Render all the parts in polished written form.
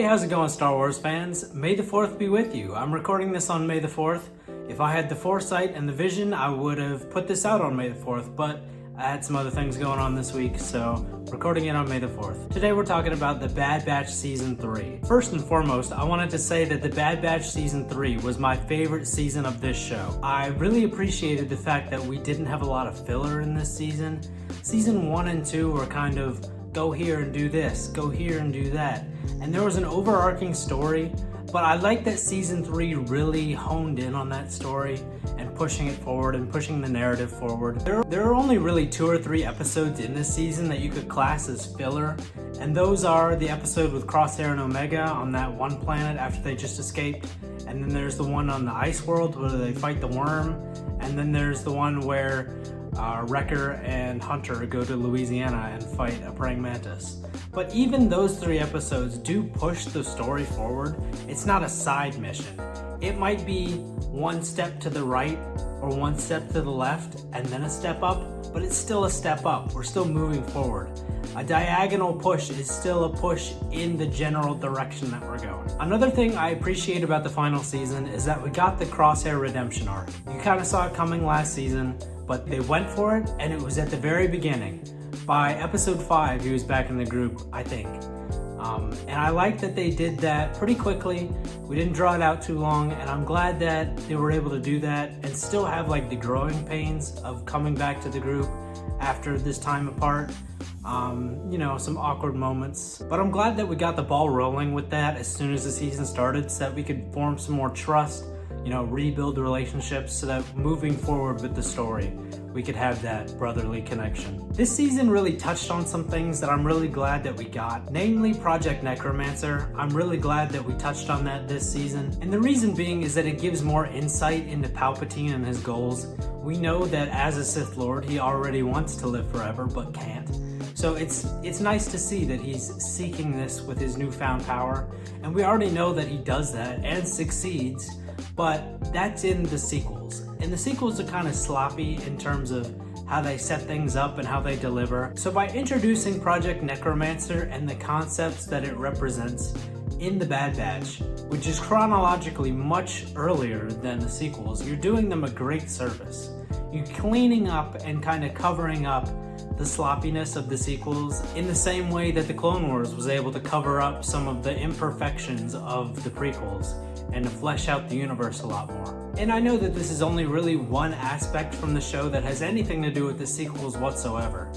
how's it going, Star Wars fans? May the 4th be with you. I'm recording this on May the 4th. If I had the foresight and the vision, I would have put this out on May the 4th, but I had some other things going on this week, so recording it on May the 4th. Today we're talking about The Bad Batch Season 3. First and foremost, I wanted to say that The Bad Batch Season 3 was my favorite season of this show. I really appreciated the fact that we didn't have a lot of filler in this season. Season 1 and 2 were kind of go here and do this, go here and do that. And there was an overarching story, but I like that Season 3 really honed in on that story and pushing it forward and pushing the narrative forward. There are only really 2 or 3 episodes in this season that you could class as filler, and those are the episode with Crosshair and Omega on that one planet after they just escaped, and then there's the one on the ice world where they fight the worm, and then there's the one where Wrecker and Hunter go to Louisiana and fight a praying mantis. But even those 3 episodes do push the story forward. It's not a side mission. It might be one step to the right or one step to the left and then a step up, but it's still a step up. We're still moving forward. A diagonal push is still a push in the general direction that we're going. Another thing I appreciate about the final season is that we got the Crosshair redemption arc. You kind of saw it coming last season, but they went for it, and it was at the very beginning. By episode 5, he was back in the group, I think. And I like that they did that pretty quickly. We didn't draw it out too long, and I'm glad that they were able to do that and still have like the growing pains of coming back to the group after this time apart. Some awkward moments. But I'm glad that we got the ball rolling with that as soon as the season started so that we could form some more trust, rebuild the relationships so that moving forward with the story, we could have that brotherly connection. This season really touched on some things that I'm really glad that we got, namely Project Necromancer. I'm really glad that we touched on that this season. And the reason being is that it gives more insight into Palpatine and his goals. We know that as a Sith Lord, he already wants to live forever, but can't. So it's nice to see that he's seeking this with his newfound power. And we already know that he does that and succeeds, but that's in the sequels. And the sequels are kind of sloppy in terms of how they set things up and how they deliver. So by introducing Project Necromancer and the concepts that it represents in The Bad Batch, which is chronologically much earlier than the sequels, you're doing them a great service. You're cleaning up and kind of covering up the sloppiness of the sequels in the same way that the Clone Wars was able to cover up some of the imperfections of the prequels and to flesh out the universe a lot more. And I know that this is only really one aspect from the show that has anything to do with the sequels whatsoever,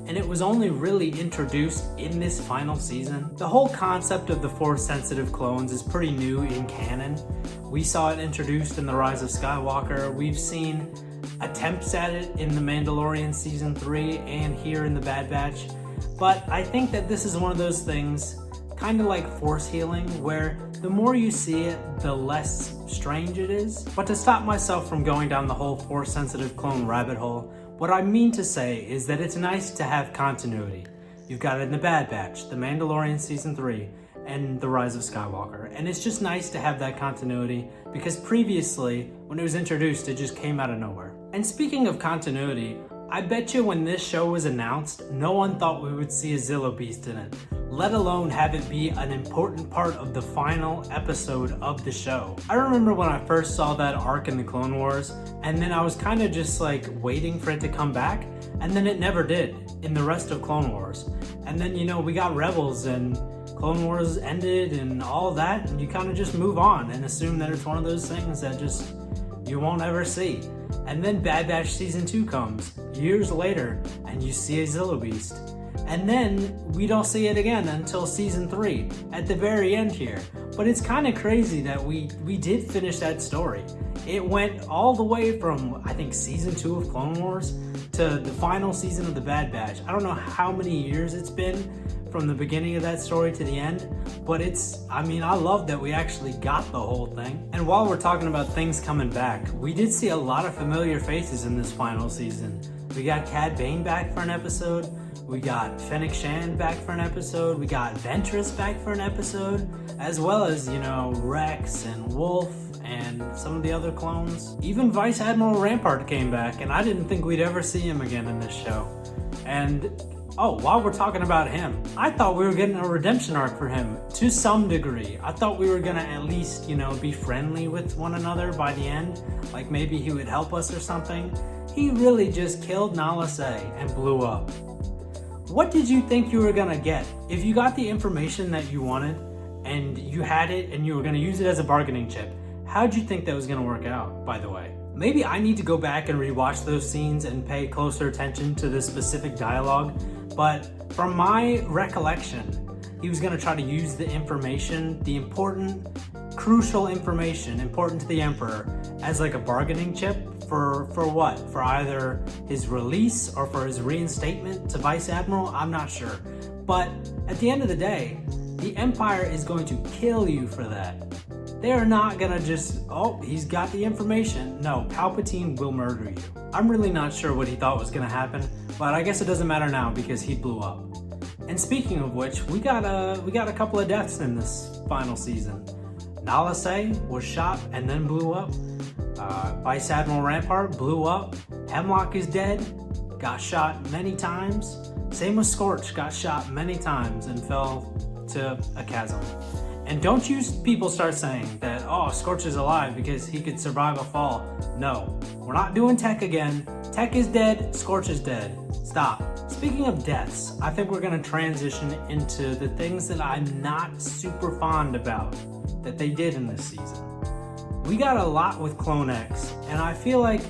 and it was only really introduced in this final season. The whole concept of the Force-sensitive clones is pretty new in canon. We saw it introduced in The Rise of Skywalker. We've seen attempts at it in The Mandalorian Season 3 and here in The Bad Batch, but I think that this is one of those things, kind of like Force healing, where the more you see it, the less strange it is. But to stop myself from going down the whole Force-sensitive clone rabbit hole, what I mean to say is that it's nice to have continuity. You've got it in The Bad Batch, The Mandalorian Season 3, and The Rise of Skywalker. And it's just nice to have that continuity because previously, when it was introduced, it just came out of nowhere. And speaking of continuity, I bet you when this show was announced, no one thought we would see a Zillo Beast in it, let alone have it be an important part of the final episode of the show. I remember when I first saw that arc in the Clone Wars, and then I was kind of just like waiting for it to come back, and then it never did in the rest of Clone Wars. And then, we got Rebels and Clone Wars ended and all that, and you kind of just move on and assume that it's one of those things that just you won't ever see. And then Bad Batch Season 2 comes years later and you see a Zillo Beast. And then we don't see it again until Season 3 at the very end here. But it's kind of crazy that we did finish that story. It went all the way from, I think, Season 2 of Clone Wars to the final season of The Bad Batch. I don't know how many years it's been from the beginning of that story to the end, but I love that we actually got the whole thing. And while we're talking about things coming back, we did see a lot of familiar faces in this final season. We got Cad Bane back for an episode, we got Fennec Shand back for an episode, we got Ventress back for an episode, as well as, Rex and Wolf and some of the other clones. Even Vice Admiral Rampart came back, and I didn't think we'd ever see him again in this show. And Oh, while we're talking about him, I thought we were getting a redemption arc for him to some degree. I thought we were gonna at least, be friendly with one another by the end. Like maybe he would help us or something. He really just killed Nala Se and blew up. What did you think you were gonna get? If you got the information that you wanted and you had it and you were gonna use it as a bargaining chip, how'd you think that was gonna work out, by the way? Maybe I need to go back and rewatch those scenes and pay closer attention to this specific dialogue, but from my recollection, he was gonna try to use the information, the important, crucial information important to the Emperor, as like a bargaining chip for what? For either his release or for his reinstatement to Vice Admiral? I'm not sure. But at the end of the day, the Empire is going to kill you for that. They are not gonna just, oh, he's got the information. No, Palpatine will murder you. I'm really not sure what he thought was gonna happen, but I guess it doesn't matter now because he blew up. And speaking of which, we got a couple of deaths in this final season. Nala Se was shot and then blew up. Vice Admiral Rampart blew up. Hemlock is dead, got shot many times. Same with Scorch, got shot many times and fell to a chasm. And don't you people start saying that, oh, Scorch is alive because he could survive a fall. No, we're not doing Tech again. Tech is dead, Scorch is dead. Stop. Speaking of deaths, I think we're gonna transition into the things that I'm not super fond about that they did in this season. We got a lot with Clone X, and I feel like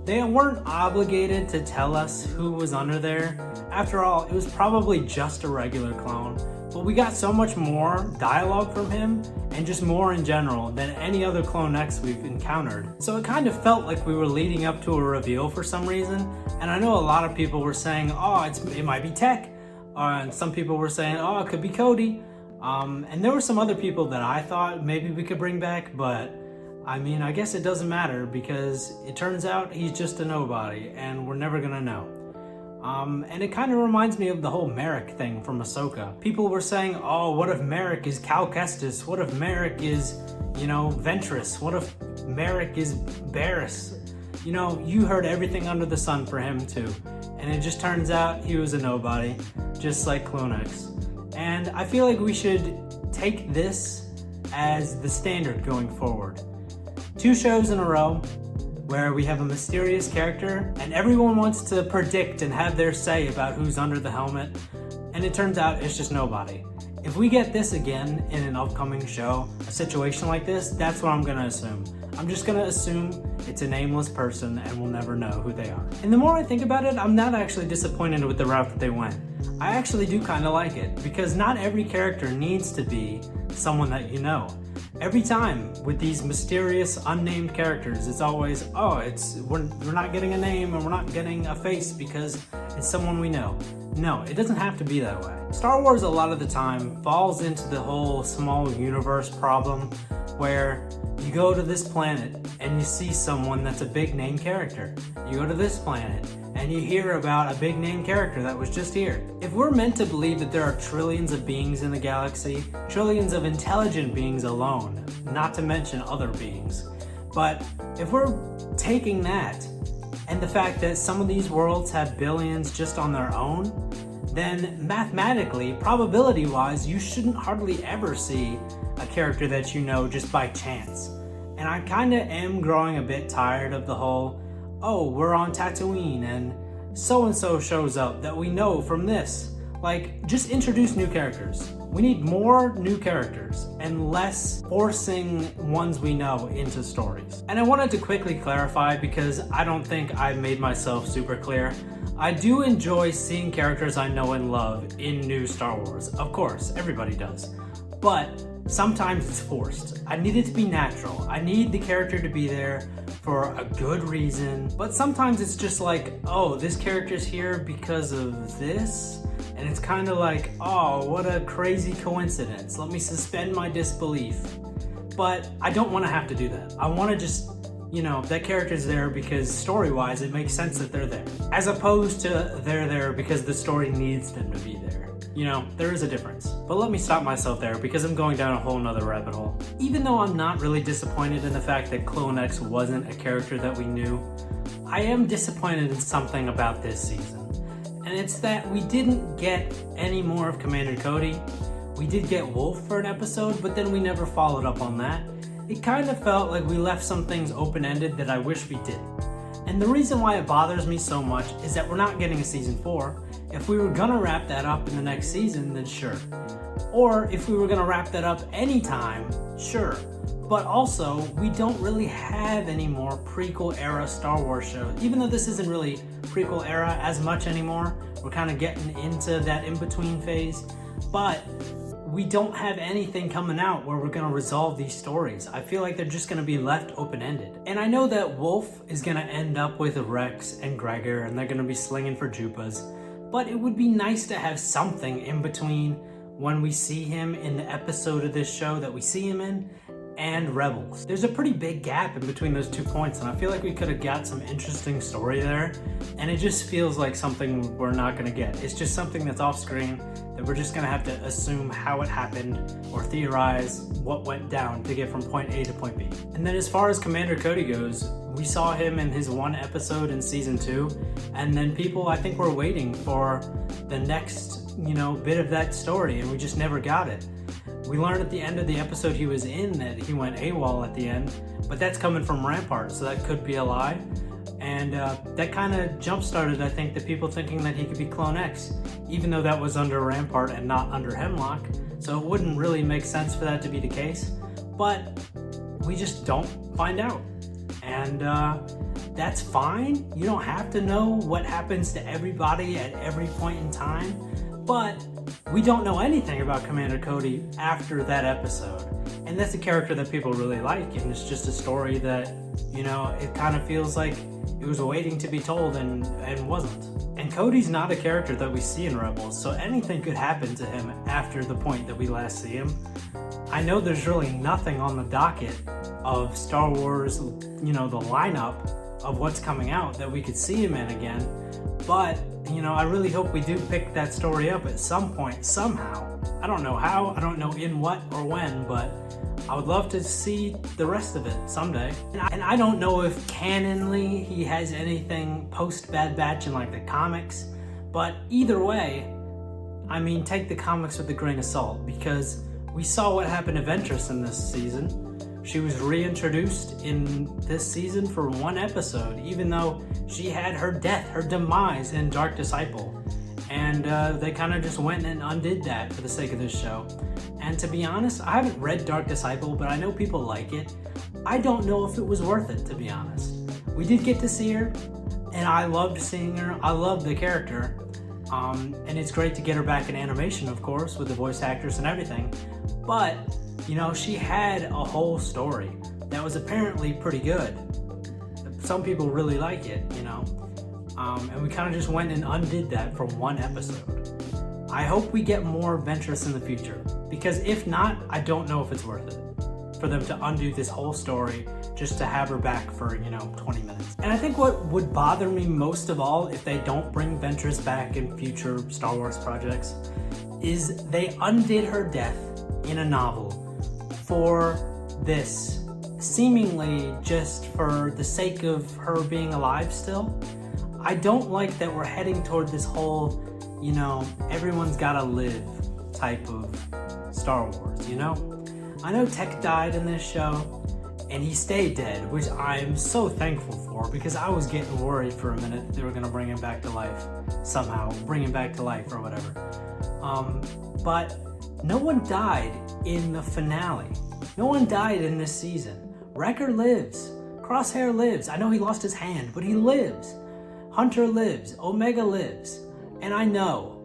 they weren't obligated to tell us who was under there. After all, it was probably just a regular clone. But we got so much more dialogue from him and just more in general than any other Clone X we've encountered. So it kind of felt like we were leading up to a reveal for some reason. And I know a lot of people were saying, oh, it might be Tech. And some people were saying, oh, it could be Cody. And there were some other people that I thought maybe we could bring back, but I mean, I guess it doesn't matter because it turns out he's just a nobody and we're never gonna know. And it kind of reminds me of the whole Merrick thing from Ahsoka. People were saying, oh, what if Merrick is Cal Kestis? What if Merrick is, Ventress? What if Merrick is Barriss? You heard everything under the sun for him too. And it just turns out he was a nobody, just like Clone X. And I feel like we should take this as the standard going forward. 2 shows in a row where we have a mysterious character and everyone wants to predict and have their say about who's under the helmet, and it turns out it's just nobody. If we get this again in an upcoming show, a situation like this, that's what I'm gonna assume. I'm just gonna assume it's a nameless person and we'll never know who they are. And the more I think about it, I'm not actually disappointed with the route that they went. I actually do kind of like it because not every character needs to be someone that you know. Every time with these mysterious unnamed characters, it's always, oh, we're not getting a name and we're not getting a face because it's someone we know. No, it doesn't have to be that way. Star Wars a lot of the time falls into the whole small universe problem where you go to this planet and you see someone that's a big name character. You go to this planet and you hear about a big name character that was just here. If we're meant to believe that there are trillions of beings in the galaxy, trillions of intelligent beings alone, not to mention other beings, but if we're taking that and the fact that some of these worlds have billions just on their own, then mathematically, probability-wise, you shouldn't hardly ever see a character that you know just by chance. And I kind of am growing a bit tired of the whole, oh, we're on Tatooine and so-and-so shows up that we know from this. Like, just introduce new characters. We need more new characters and less forcing ones we know into stories. And I wanted to quickly clarify because I don't think I made myself super clear. I do enjoy seeing characters I know and love in new Star Wars. Of course, everybody does. But sometimes it's forced. I need it to be natural. I need the character to be there for a good reason. But sometimes it's just like, oh, this character's here because of this? And it's kind of like, oh, what a crazy coincidence. Let me suspend my disbelief. But I don't want to have to do that. I want to just, that character's there because story-wise it makes sense that they're there. As opposed to they're there because the story needs them to be there. There is a difference. But let me stop myself there because I'm going down a whole nother rabbit hole. Even though I'm not really disappointed in the fact that Clone X wasn't a character that we knew, I am disappointed in something about this season. and it's that we didn't get any more of Commander Cody. We did get Wolf for an episode, but then we never followed up on that. It kind of felt like we left some things open-ended that I wish we didn't. And the reason why it bothers me so much is that we're not getting a season 4. If we were gonna wrap that up in the next season, then sure. Or if we were gonna wrap that up anytime, sure. But also, we don't really have any more prequel era Star Wars shows. Even though this isn't really prequel era as much anymore, we're kind of getting into that in-between phase. But we don't have anything coming out where we're going to resolve these stories. I feel like they're just going to be left open-ended. And I know that Wolf is going to end up with Rex and Gregor, and they're going to be slinging for Jupas. But it would be nice to have something in between when we see him in the episode of this show that we see him in, and Rebels. There's a pretty big gap in between those 2 points, and I feel like we could have got some interesting story there, and it just feels like something we're not going to get. It's just something that's off screen that we're just going to have to assume how it happened or theorize what went down to get from point A to point B. And then as far as Commander Cody goes, we saw him in his one episode in season 2, and then people I think were waiting for the next, bit of that story, and we just never got it. We learned at the end of the episode he was in that he went AWOL at the end, but that's coming from Rampart, so that could be a lie. And that kind of jump-started, I think, the people thinking that he could be Clone X, even though that was under Rampart and not under Hemlock. So it wouldn't really make sense for that to be the case, but we just don't find out. And that's fine. You don't have to know what happens to everybody at every point in time, but we don't know anything about Commander Cody after that episode. And that's a character that people really like, and it's just a story that, it kind of feels like it was waiting to be told and wasn't. And Cody's not a character that we see in Rebels, so anything could happen to him after the point that we last see him. I know there's really nothing on the docket of Star Wars, the lineup of what's coming out that we could see him in again, but I really hope we do pick that story up at some point, somehow. I don't know how, I don't know in what or when, but I would love to see the rest of it someday. And I don't know if canonly he has anything post Bad Batch in the comics, but either way, take the comics with a grain of salt, because we saw what happened to Ventress in this season. She was reintroduced in this season for one episode, even though she had her death, her demise in Dark Disciple. And they kind of just went and undid that for the sake of this show. And to be honest, I haven't read Dark Disciple, but I know people like it. I don't know if it was worth it, to be honest. We did get to see her, and I loved seeing her. I loved the character. And it's great to get her back in animation, of course, with the voice actors and everything. But she had a whole story that was apparently pretty good. Some people really like it, and we kind of just went and undid that from one episode. I hope we get more Ventress in the future, because if not, I don't know if it's worth it for them to undo this whole story just to have her back for, 20 minutes. And I think what would bother me most of all if they don't bring Ventress back in future Star Wars projects is they undid her death in a novel for this, seemingly just for the sake of her being alive still. I don't like that we're heading toward this whole, everyone's gotta live type of Star Wars, I know Tech died in this show, and he stayed dead, which I'm so thankful for, because I was getting worried for a minute that they were gonna bring him back to life somehow, bring him back to life or whatever. But no one died in the finale. No one died in this season. Wrecker lives. Crosshair lives. I know he lost his hand, but he lives. Hunter lives. Omega lives. And I know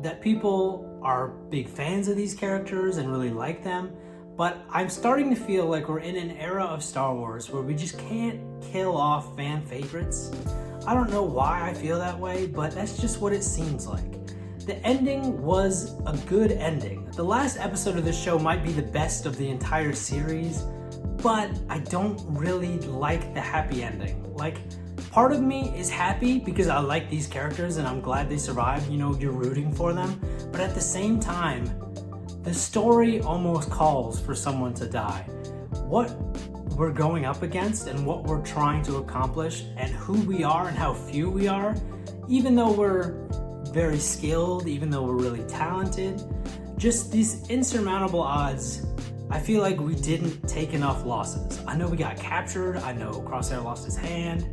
that people are big fans of these characters and really like them, but I'm starting to feel like we're in an era of Star Wars where we just can't kill off fan favorites. I don't know why I feel that way, but that's just what it seems like. The ending was a good ending. The last episode of this show might be the best of the entire series, but I don't really like the happy ending. Part of me is happy because I like these characters and I'm glad they survived, you're rooting for them. But at the same time, the story almost calls for someone to die. What we're going up against and what we're trying to accomplish and who we are and how few we are, even though we're very skilled, even though we're really talented, just these insurmountable odds, I feel like we didn't take enough losses. I know we got captured, I know Crosshair lost his hand,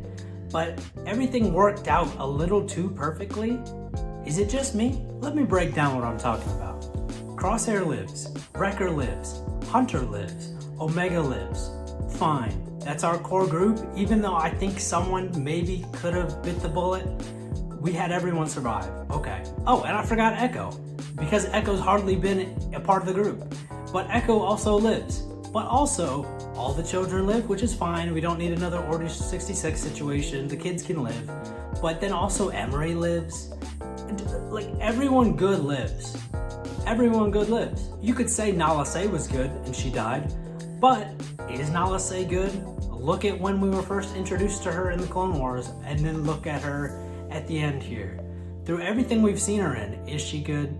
but everything worked out a little too perfectly. Is it just me? Let me break down what I'm talking about. Crosshair lives, Wrecker lives, Hunter lives, Omega lives. Fine, that's our core group, even though I think someone maybe could have bit the bullet. We had everyone survive. Okay. Oh, and I forgot Echo, because Echo's hardly been a part of the group. But Echo also lives. But also, all the children live, which is fine. We don't need another Order 66 situation. The kids can live. But then also Emery lives. Like, everyone good lives. Everyone good lives. You could say Nala Se was good and she died. But is Nala Se good? Look at when we were first introduced to her in the Clone Wars, and then look at her at the end here. Through everything we've seen her in, is she good?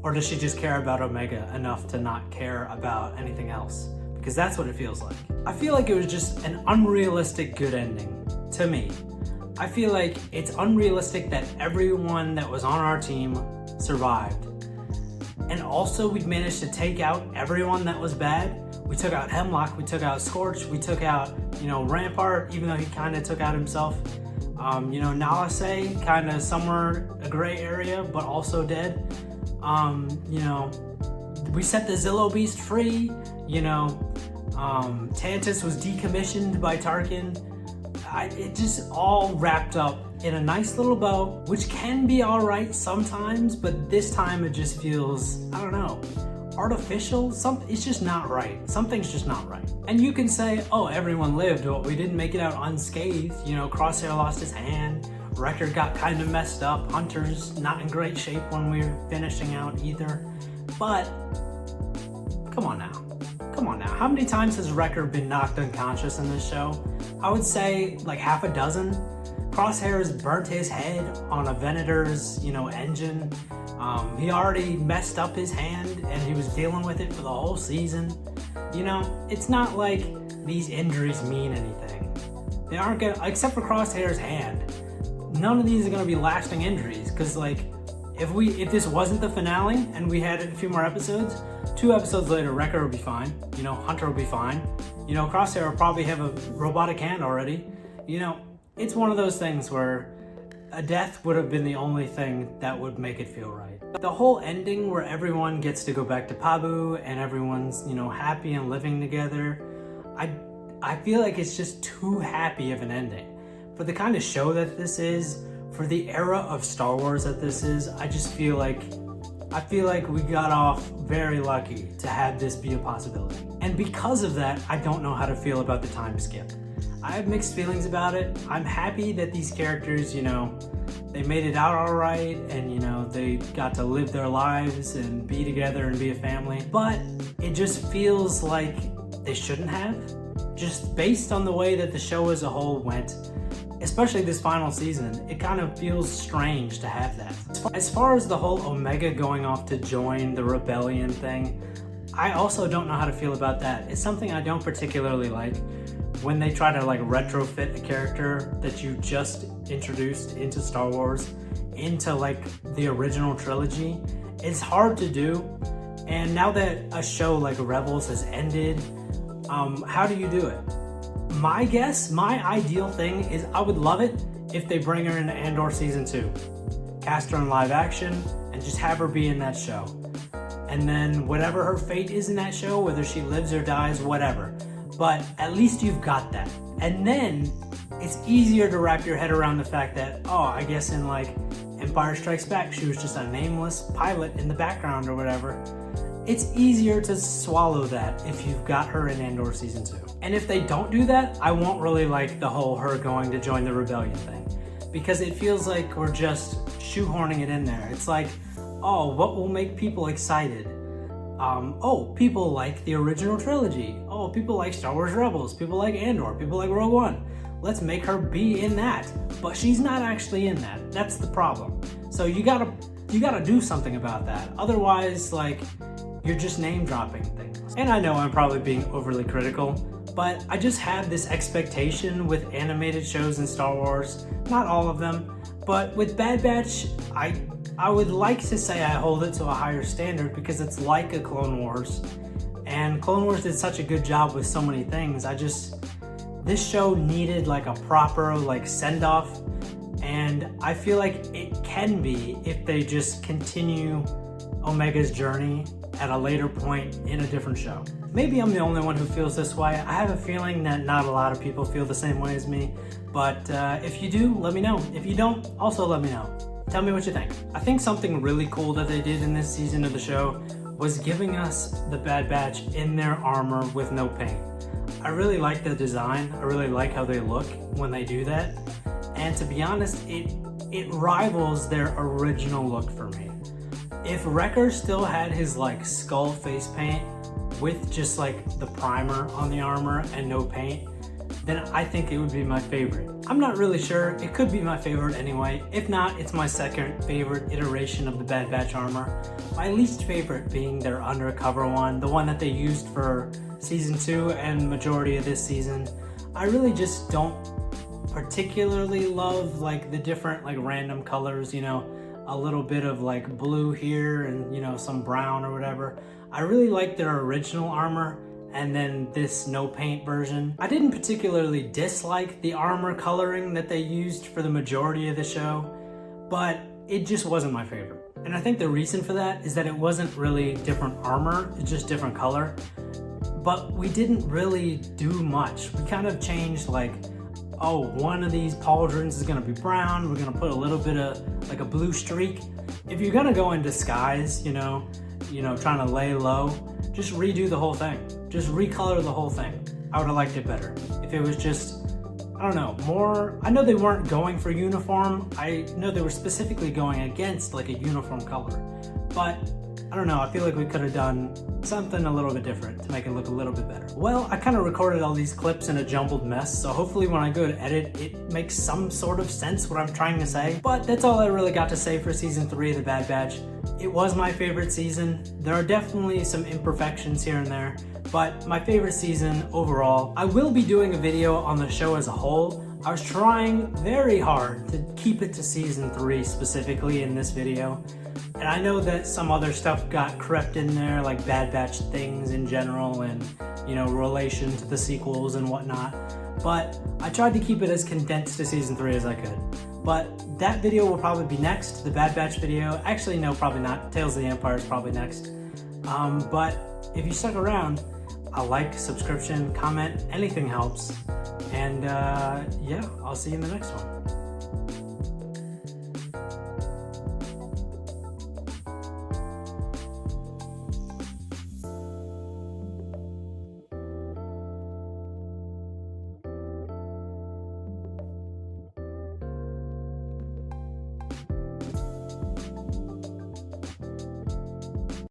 Or does she just care about Omega enough to not care about anything else? Because that's what it feels like. I feel like it was just an unrealistic good ending, to me. I feel like it's unrealistic that everyone that was on our team survived. And also we managed to take out everyone that was bad. We took out Hemlock, we took out Scorch, we took out, Rampart, even though he kind of took out himself. Nala Se, kind of somewhere a gray area, but also dead. We set the Zillo Beast free, Tantus was decommissioned by Tarkin. It just all wrapped up in a nice little bow, which can be all right sometimes, but this time it just feels, I don't know, artificial. It's just not right. Something's just not right. And you can say, oh, everyone lived, but we didn't make it out unscathed. Crosshair lost his hand. Wrecker got kind of messed up. Hunter's not in great shape when we were finishing out either. But, come on now. How many times has Wrecker been knocked unconscious in this show? I would say like half a dozen. Crosshair has burnt his head on a Venator's, engine. He already messed up his hand and he was dealing with it for the whole season. It's not like these injuries mean anything. They aren't gonna, except for Crosshair's hand, none of these are gonna be lasting injuries. Cause if this wasn't the finale and we had a few more episodes, 2 episodes later, Wrecker would be fine. Hunter would be fine. Crosshair will probably have a robotic hand already. It's one of those things where a death would have been the only thing that would make it feel right. The whole ending where everyone gets to go back to Pabu and everyone's, happy and living together, I feel like it's just too happy of an ending. For the kind of show that this is, for the era of Star Wars that this is, I feel like we got off very lucky to have this be a possibility. And because of that, I don't know how to feel about the time skip. I have mixed feelings about it. I'm happy that these characters, they made it out all right and, they got to live their lives and be together and be a family. But it just feels like they shouldn't have, just based on the way that the show as a whole went. Especially this final season, it kind of feels strange to have that. As far as the whole Omega going off to join the rebellion thing, I also don't know how to feel about that. It's something I don't particularly like. When they try to retrofit a character that you just introduced into Star Wars into the original trilogy, it's hard to do. And now that a show like Rebels has ended, how do you do it? My guess, my ideal thing is I would love it if they bring her into Andor Season 2. Cast her in live action and just have her be in that show. And then whatever her fate is in that show, whether she lives or dies, whatever. But at least you've got that. And then it's easier to wrap your head around the fact that, I guess in Empire Strikes Back, she was just a nameless pilot in the background or whatever. It's easier to swallow that if you've got her in Andor Season 2. And if they don't do that, I won't really like the whole her going to join the rebellion thing. Because it feels like we're just shoehorning it in there. It's like, what will make people excited? People like the original trilogy. People like Star Wars Rebels. People like Andor. People like Rogue One. Let's make her be in that. But she's not actually in that. That's the problem. So you gotta do something about that. Otherwise, you're just name dropping things. And I know I'm probably being overly critical, but I just have this expectation with animated shows in Star Wars, not all of them, But with Bad Batch, I would like to say I hold it to a higher standard because it's like a Clone Wars. And Clone Wars did such a good job with so many things. This show needed like a proper like send-off, and I feel like it can be if they just continue Omega's journey at a later point in a different show. Maybe I'm the only one who feels this way. I have a feeling that not a lot of people feel the same way as me, but if you do, let me know. If you don't, also let me know. Tell me what you think. I think something really cool that they did in this season of the show was giving us the Bad Batch in their armor with no paint. I really like the design. I really like how they look when they do that. And to be honest, it rivals their original look for me. If Wrecker still had his like skull face paint with just like the primer on the armor and no paint, then I think it would be my favorite. I'm not really sure. It could be my favorite anyway. If not, it's my second favorite iteration of the Bad Batch armor. My least favorite being their undercover one, the one that they used for season 2 and majority of this season. I really just don't particularly love like the different like random colors, you know, a little bit of like blue here and, you know, some brown or whatever. I really like their original armor and then this no paint version. I didn't particularly dislike the armor coloring that they used for the majority of the show, but it just wasn't my favorite. And I think the reason for that is that it wasn't really different armor, it's just different color. But we didn't really do much. We kind of changed like, oh, one of these pauldrons is gonna be brown, we're gonna put a little bit of like a blue streak. If you're gonna go in disguise, you know, trying to lay low, just redo the whole thing. Just recolor the whole thing. I would have liked it better. If it was just, I don't know, more, I know they weren't going for uniform. I know they were specifically going against like a uniform color, but I don't know, I feel like we could have done something a little bit different to make it look a little bit better. Well, I kind of recorded all these clips in a jumbled mess, so hopefully when I go to edit, it makes some sort of sense what I'm trying to say. But that's all I really got to say for season 3 of The Bad Batch. It was my favorite season. There are definitely some imperfections here and there, but my favorite season overall. I will be doing a video on the show as a whole. I was trying very hard to keep it to season 3 specifically in this video. And I know that some other stuff got crept in there, like Bad Batch things in general and, you know, relation to the sequels and whatnot. But I tried to keep it as condensed to season 3 as I could. But that video will probably be next, the Bad Batch video. Actually, no, probably not. Tales of the Empire is probably next. But if you stuck around, a like, subscription, comment, anything helps. And yeah, I'll see you in the next one.